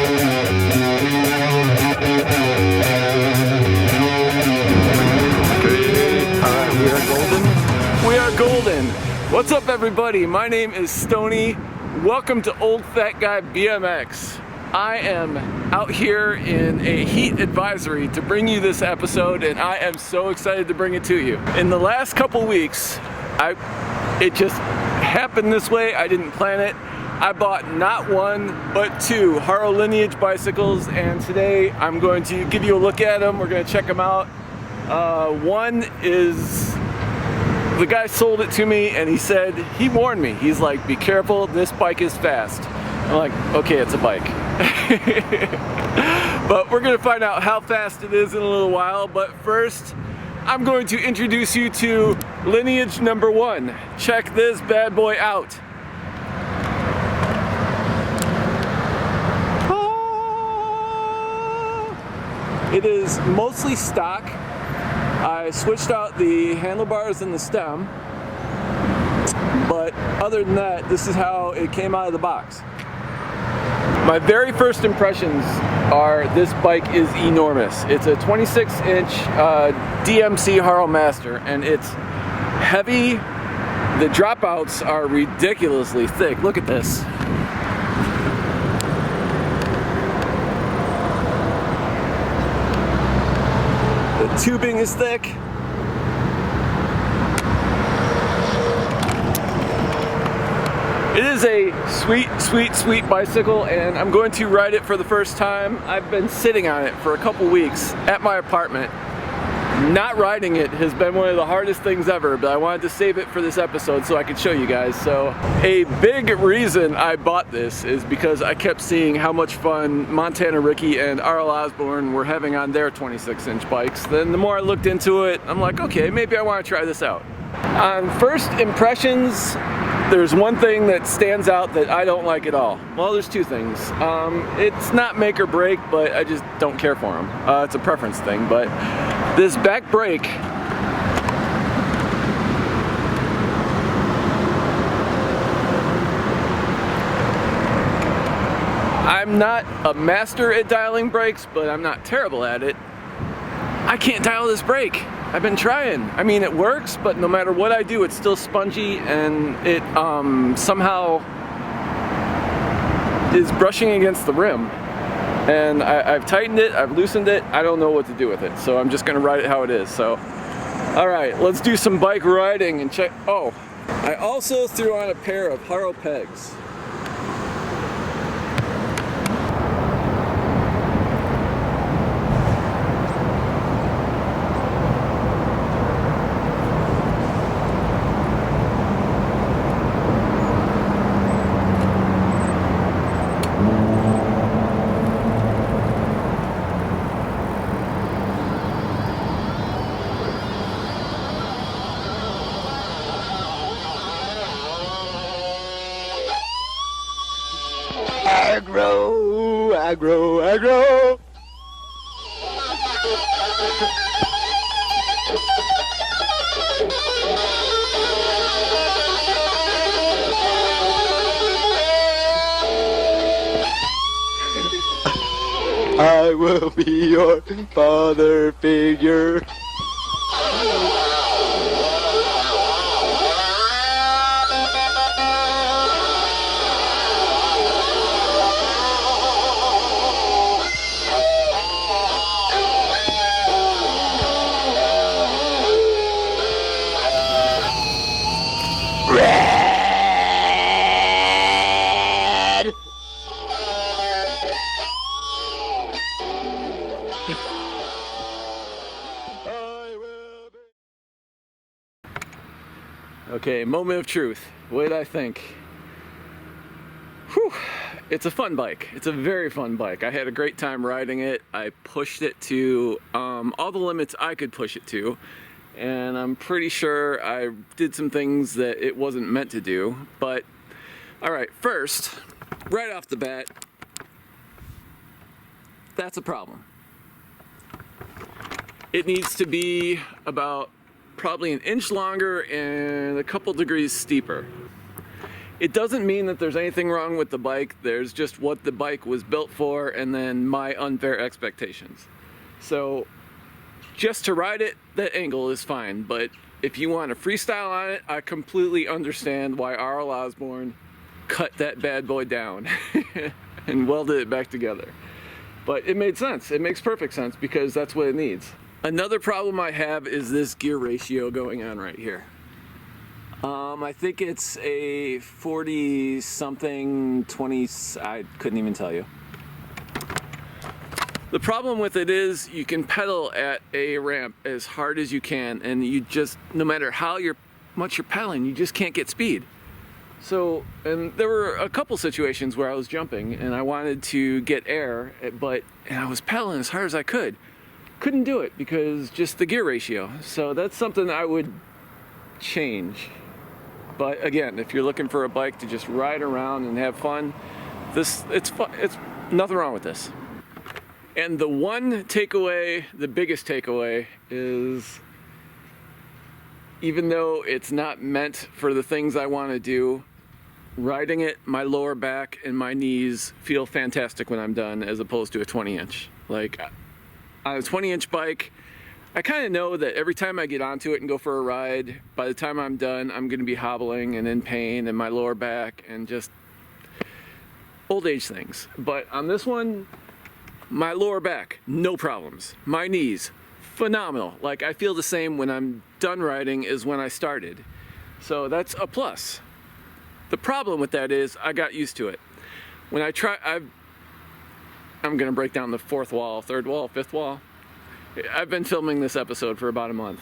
We are golden. What's up, everybody? My name is Stoney. Welcome to Old Fat Guy BMX. I am out here in a heat advisory to bring you this episode, and I am so excited to bring it to you. In the last couple weeks, it just happened this way. I didn't plan it. I bought not one, but two Haro Lineage bicycles, and today I'm going to give you a look at them. We're going to check them out. One is, the guy sold it to me and he said, he warned me. He's like, be careful, this bike is fast. I'm like, okay, it's a bike. But we're gonna find out how fast it is in a little while. But first, I'm going to introduce you to Lineage number 1. Check this bad boy out. It is mostly stock. I switched out the handlebars and the stem, but other than that, this is how it came out of the box. My very first impressions are this bike is enormous. It's a 26-inch DMC Haro Master, and it's heavy. The dropouts are ridiculously thick. Look at this. The tubing is thick. It is a sweet, sweet, sweet bicycle, and I'm going to ride it for the first time. I've been sitting on it for a couple weeks at my apartment. Not riding it has been one of the hardest things ever, but I wanted to save it for this episode so I could show you guys. So a big reason I bought this is because I kept seeing how much fun Montana Ricky and R.L. Osborne were having on their 26-inch bikes. Then the more I looked into it, I'm like, okay, maybe I want to try this out. On first impressions, there's one thing that stands out that I don't like at all. Well, there's two things. It's not make or break, but I just don't care for them. It's a preference thing, but this back brake, I'm not a master at dialing brakes, but I'm not terrible at it. I can't dial this brake. I've been trying. I mean, it works, but no matter what I do, it's still spongy, and it somehow is brushing against the rim. And I've tightened it, I've loosened it, I don't know what to do with it, so I'm just gonna ride it how it is. So, all right, let's do some bike riding and check. Oh, I also threw on a pair of Haro pegs. Aggro, aggro, aggro. I will be your father figure. Okay, moment of truth. What did I think? Whew. It's a fun bike. It's a very fun bike. I had a great time riding it. I pushed it to all the limits I could push it to, and I'm pretty sure I did some things that it wasn't meant to do. But all right, first, right off the bat, that's a problem. It needs to be about probably an inch longer and a couple degrees steeper. It doesn't mean that there's anything wrong with the bike. There's just what the bike was built for and then my unfair expectations. So just to ride it, that angle is fine. But if you want to freestyle on it, I completely understand why R.L. Osborne cut that bad boy down and welded it back together. But it made sense. It makes perfect sense because that's what it needs. Another problem I have is this gear ratio going on right here. I think it's a 40 something, 20, I couldn't even tell you. The problem with it is you can pedal at a ramp as hard as you can, and you just, no matter how much you're pedaling, you just can't get speed. So, and there were a couple situations where I was jumping and I wanted to get air, and I was pedaling as hard as I could. Couldn't do it because just the gear ratio. So that's something I would change. But again, if you're looking for a bike to just ride around and have fun, it's fun. It's nothing wrong with this. And the one takeaway, the biggest takeaway, is even though it's not meant for the things I want to do, riding it, my lower back and my knees feel fantastic when I'm done, as opposed to a 20-inch. Like on a 20-inch bike, I kind of know that every time I get onto it and go for a ride, by the time I'm done, I'm going to be hobbling and in pain in my lower back and just old age things. But on this one, my lower back, no problems. My knees, phenomenal. Like I feel the same when I'm done riding as when I started. So that's a plus. The problem with that is I got used to it. When I'm going to break down the fourth wall, third wall, fifth wall. I've been filming this episode for about a month.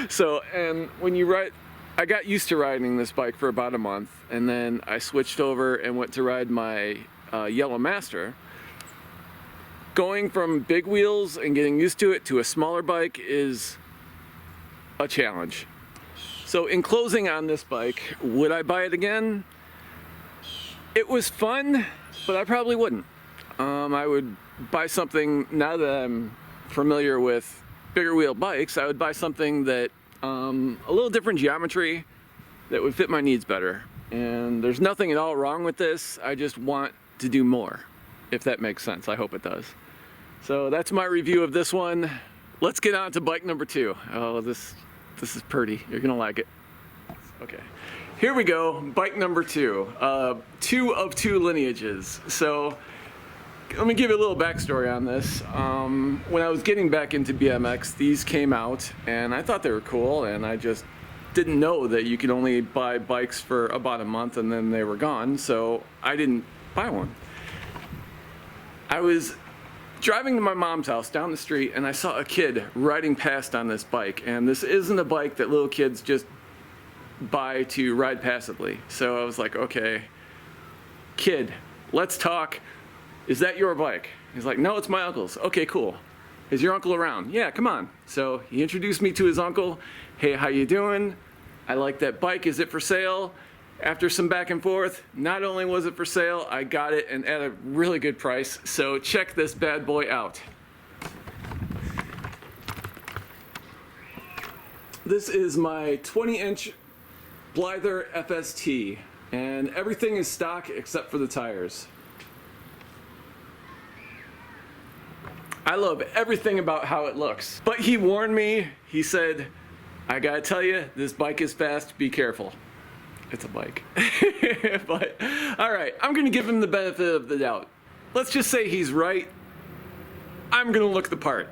So, and when you ride, I got used to riding this bike for about a month, and then I switched over and went to ride my Yellow Master. Going from big wheels and getting used to it to a smaller bike is a challenge. So in closing on this bike, would I buy it again? It was fun, but I probably wouldn't. I would buy something, now that I'm familiar with bigger wheel bikes, I would buy something that a little different geometry that would fit my needs better. And there's nothing at all wrong with this. I just want to do more, if that makes sense. I hope it does. So that's my review of this one. Let's get on to bike number 2. Oh, this is pretty. You're gonna like it. Okay. Here we go, bike number 2. 2 of 2 Lineages. So let me give you a little backstory on this. When I was getting back into BMX, these came out and I thought they were cool, and I just didn't know that you could only buy bikes for about a month and then they were gone, so I didn't buy one. I was driving to my mom's house down the street and I saw a kid riding past on this bike, and this isn't a bike that little kids just buy to ride passively. So I was like, okay, kid, let's talk. Is that your bike? He's like, no, it's my uncle's. Okay, cool. Is your uncle around? Yeah, come on. So he introduced me to his uncle. Hey, how you doing? I like that bike. Is it for sale? After some back and forth, not only was it for sale, I got it and at a really good price. So check this bad boy out. This is my 20-inch Blyther FST, and everything is stock except for the tires. I love everything about how it looks. But he warned me, he said, I gotta tell you, this bike is fast, be careful. It's a bike. But, alright, I'm gonna give him the benefit of the doubt. Let's just say he's right. I'm gonna look the part.